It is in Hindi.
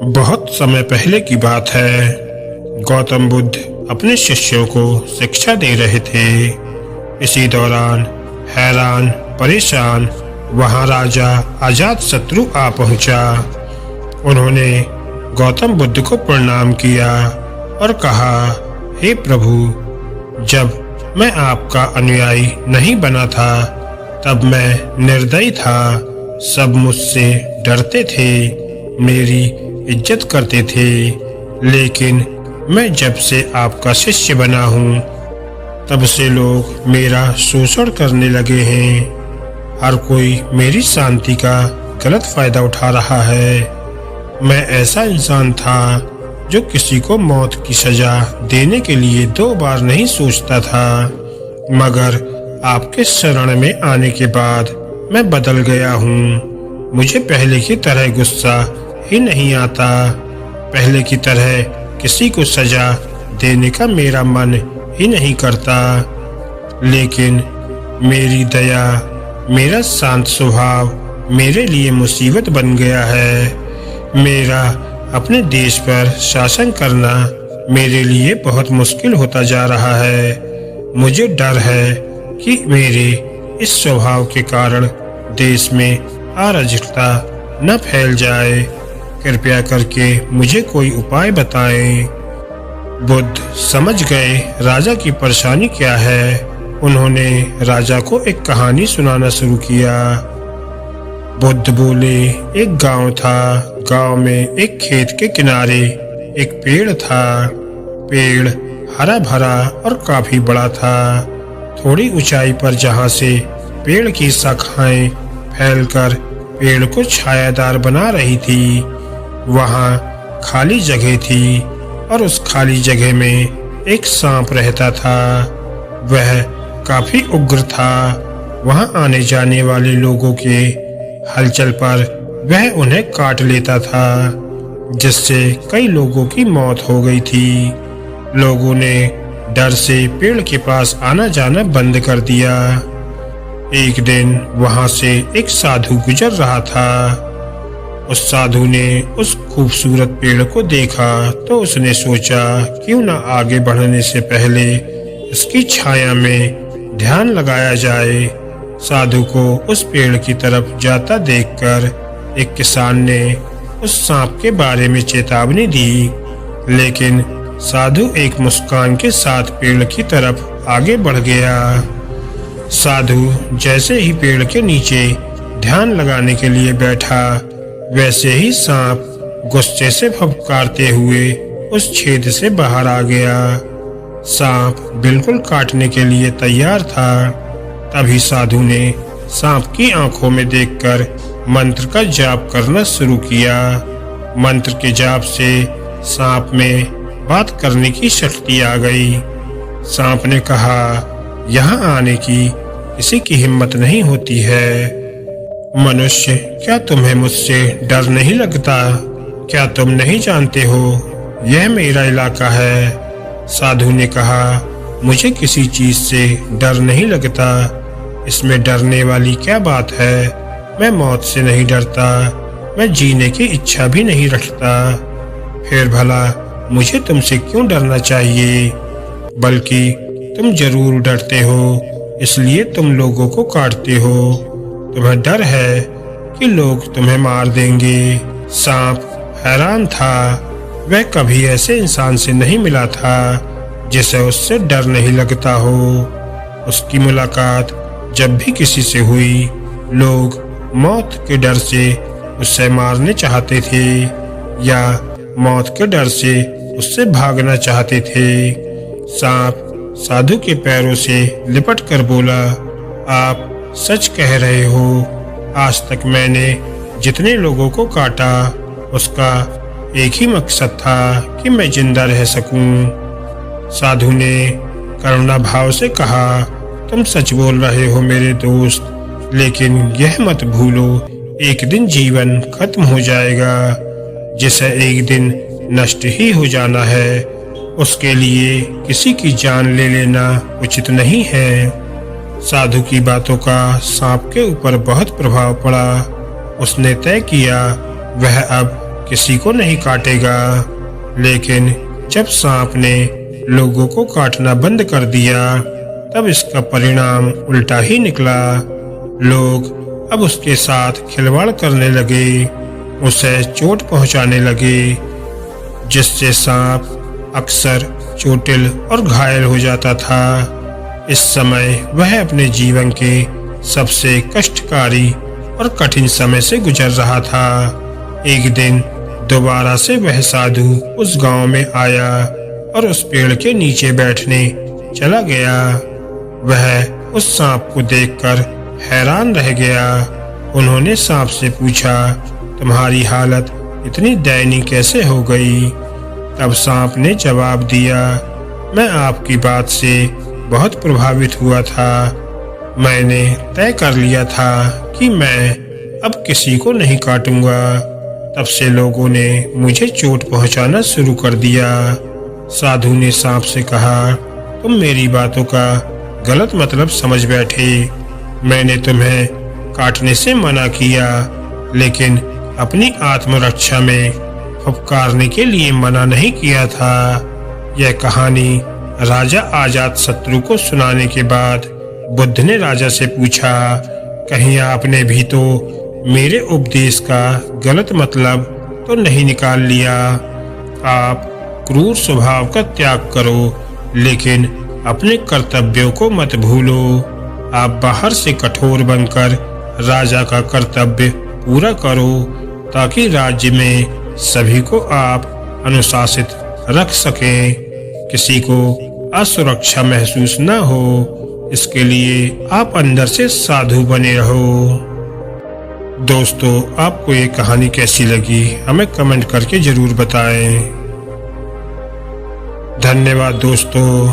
बहुत समय पहले की बात है। गौतम बुद्ध अपने शिष्यों को शिक्षा दे रहे थे। इसी दौरान हैरान परेशान वहां राजा अजातशत्रु आ पहुंचा। उन्होंने गौतम बुद्ध को प्रणाम किया और कहा, हे प्रभु, जब मैं आपका अनुयायी नहीं बना था तब मैं निर्दयी था। सब मुझसे डरते थे, मेरी इज्जत करते थे, लेकिन मैं जब से आपका शिष्य बना हूँ तब से लोग मेरा शोषण करने लगे हैं। हर कोई मेरी शांति का गलत फायदा उठा रहा है। मैं ऐसा इंसान था जो किसी को मौत की सजा देने के लिए 2 बार नहीं सोचता था, मगर आपके शरण में आने के बाद मैं बदल गया हूँ। मुझे पहले की तरह गुस्सा ही नहीं आता। पहले की तरह किसी को सजा देने का मेरा मन ही नहीं करता। लेकिन मेरी दया, मेरा शांत स्वभाव मेरे लिए मुसीबत बन गया है। मेरा अपने देश पर शासन करना मेरे लिए बहुत मुश्किल होता जा रहा है। मुझे डर है कि मेरे इस स्वभाव के कारण देश में अराजकता न फैल जाए। कृपया करके मुझे कोई उपाय बताएं। बुद्ध समझ गए राजा की परेशानी क्या है। उन्होंने राजा को एक कहानी सुनाना शुरू किया। बुद्ध बोले, एक गांव था। गांव में एक खेत के किनारे एक पेड़ था। पेड़ हरा भरा और काफी बड़ा था। थोड़ी ऊंचाई पर जहां से पेड़ की शाखाएं फैलकर पेड़ को छायादार बना रही थी, वहां खाली जगह थी और उस खाली जगह में एक सांप रहता था। वह काफी उग्र था। वहां आने जाने वाले लोगों के हलचल पर वह उन्हें काट लेता था, जिससे कई लोगों की मौत हो गई थी। लोगों ने डर से पेड़ के पास आना जाना बंद कर दिया। एक दिन वहां से एक साधु गुजर रहा था। उस साधु ने उस खूबसूरत पेड़ को देखा तो उसने सोचा, क्यों न आगे बढ़ने से पहले इसकी छाया में ध्यान लगाया जाए। साधु को उस पेड़ की तरफ जाता देखकर एक किसान ने उस सांप के बारे में चेतावनी दी, लेकिन साधु एक मुस्कान के साथ पेड़ की तरफ आगे बढ़ गया। साधु जैसे ही पेड़ के नीचे ध्यान लगाने के लिए बैठा, वैसे ही सांप गुस्से से फफकारते हुए उस छेद से बाहर आ गया। सांप बिल्कुल काटने के लिए तैयार था। तभी साधु ने सांप की आंखों में देखकर मंत्र का जाप करना शुरू किया। मंत्र के जाप से सांप में बात करने की शक्ति आ गई। सांप ने कहा, यहाँ आने की किसी की हिम्मत नहीं होती है। मनुष्य, क्या तुम्हें मुझसे डर नहीं लगता? क्या तुम नहीं जानते हो यह मेरा इलाका है? साधु ने कहा, मुझे किसी चीज से डर नहीं लगता। इसमें डरने वाली क्या बात है? मैं मौत से नहीं डरता। मैं जीने की इच्छा भी नहीं रखता। फिर भला मुझे तुमसे क्यों डरना चाहिए? बल्कि तुम जरूर डरते हो, इसलिए तुम लोगों को काटते हो। तुम्हें डर है कि लोग तुम्हें मार देंगे। सांप हैरान था। वह कभी ऐसे इंसान से नहीं मिला था जिसे उससे डर नहीं लगता हो। उसकी मुलाकात जब भी किसी से हुई, लोग मौत के डर से उससे मारने चाहते थे या मौत के डर से उससे भागना चाहते थे। सांप साधु के पैरों से लिपट कर बोला, आप सच कह रहे हो। आज तक मैंने जितने लोगों को काटा, उसका एक ही मकसद था कि मैं जिंदा रह सकूं। साधु ने करुणा भाव से कहा, तुम सच बोल रहे हो मेरे दोस्त, लेकिन यह मत भूलो, एक दिन जीवन खत्म हो जाएगा, जिसे एक दिन नष्ट ही हो जाना है। उसके लिए किसी की जान ले लेना उचित नहीं है। साधु की बातों का सांप के ऊपर बहुत प्रभाव पड़ा। उसने तय किया वह अब किसी को नहीं काटेगा। लेकिन जब सांप ने लोगों को काटना बंद कर दिया तब इसका परिणाम उल्टा ही निकला। लोग अब उसके साथ खिलवाड़ करने लगे, उसे चोट पहुंचाने लगे, जिससे सांप अक्सर चोटिल और घायल हो जाता था। इस समय वह अपने जीवन के सबसे कष्टकारी और कठिन समय से गुजर रहा था। एक दिन दोबारा से वह साधु उस गांव में आया और उस पेड़ के नीचे बैठने चला गया। वह उस सांप को देखकर हैरान रह गया। उन्होंने सांप से पूछा, तुम्हारी हालत इतनी दयनीय कैसे हो गई? तब सांप ने जवाब दिया, मैं आपकी बात से बहुत प्रभावित हुआ था। मैंने तय कर लिया था कि मैं अब किसी को नहीं काटूंगा। तब से लोगों ने मुझे चोट पहुंचाना शुरू कर दिया। साधु ने सांप से कहा, तुम मेरी बातों का गलत मतलब समझ बैठे। मैंने तुम्हें काटने से मना किया, लेकिन अपनी आत्मरक्षा में फुफकारने के लिए मना नहीं किया था। यह कहानी राजा अजातशत्रु को सुनाने के बाद बुद्ध ने राजा से पूछा, कहीं आपने भी तो मेरे उपदेश का गलत मतलब तो नहीं निकाल लिया? आप क्रूर स्वभाव का त्याग करो, लेकिन अपने कर्तव्यों को मत भूलो। आप बाहर से कठोर बनकर राजा का कर्तव्य पूरा करो, ताकि राज्य में सभी को आप अनुशासित रख सकें, किसी को असुरक्षा महसूस न हो। इसके लिए आप अंदर से साधु बने रहो। दोस्तों, आपको ये कहानी कैसी लगी हमें कमेंट करके जरूर बताएं। धन्यवाद दोस्तों।